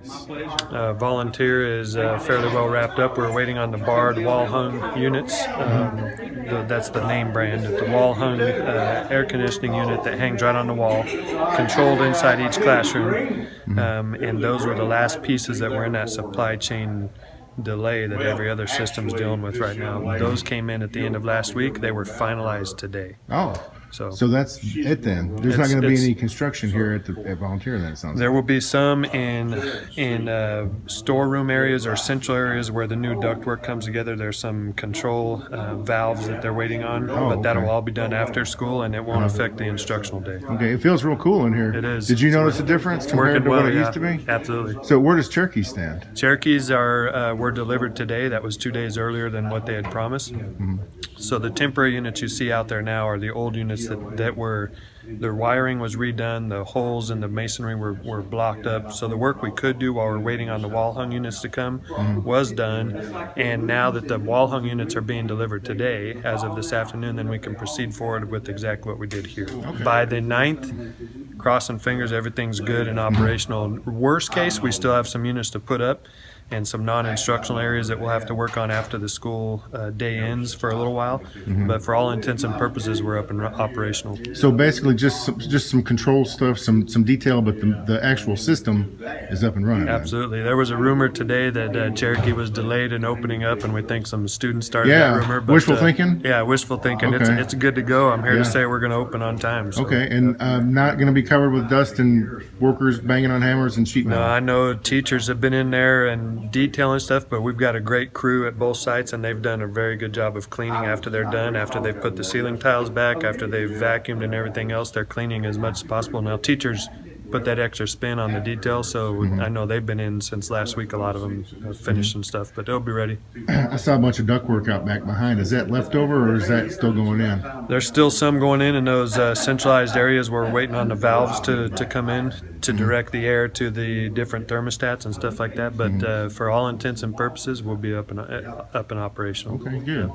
Volunteer is fairly well wrapped up. We're waiting on the barred wall-hung units. That's the name brand. The wall-hung air conditioning unit that hangs right on the wall, controlled inside each classroom. And those were the last pieces that were in that supply chain delay that every other system's dealing with right now. Those came in at the end of last week. They were finalized today. Oh. So that's it then. There's not going to be any construction here at Volunteer then, it sounds There like. will be some in storeroom areas or central areas where the new ductwork comes together. There's some control valves that they're waiting on, but that'll all be done after school, and it won't affect the instructional day. Okay, it feels real cool in here. It is. Did you notice a difference compared to what it used to be? Absolutely. So where does Cherokee stand? Cherokees were delivered today. That was 2 days earlier than what they had promised. So the temporary units you see out there now are the old units that were, their wiring was redone, the holes in the masonry were blocked up. So the work we could do while we're waiting on the wall-hung units to come was done. And now that the wall-hung units are being delivered today, as of this afternoon, then we can proceed forward with exactly what we did here. By the 9th, crossing fingers, everything's good and operational. Worst case, we still have some units to put up and some non-instructional areas that we'll have to work on after the school day ends for a little while. But for all intents and purposes, we're up and operational. So basically just some control stuff, some detail, but the actual system is up and running. Absolutely. There was a rumor today that Cherokee was delayed in opening up, and we think some students started that rumor. But, wishful thinking? Yeah, wishful thinking. Okay. It's good to go. I'm here to say we're going to open on time. So. Okay, and not going to be covered with dust and workers banging on hammers and sheet metal? No, I know teachers have been in there and detailing stuff, but we've got a great crew at both sites, and they've done a very good job of cleaning after they're done, after they've put the ceiling tiles back, after they've vacuumed and everything else. They're cleaning as much as possible. Now, teachers put that extra spin on the details, so I know they've been in since last week. A lot of them have finished and stuff, but they'll be ready. I saw a bunch of ductwork out back behind. Is that left over, or is that still going in? There's still some going in those centralized areas where we're waiting on the valves to come in to direct the air to the different thermostats and stuff like that. But for all intents and purposes, we'll be up and operational. Okay, good.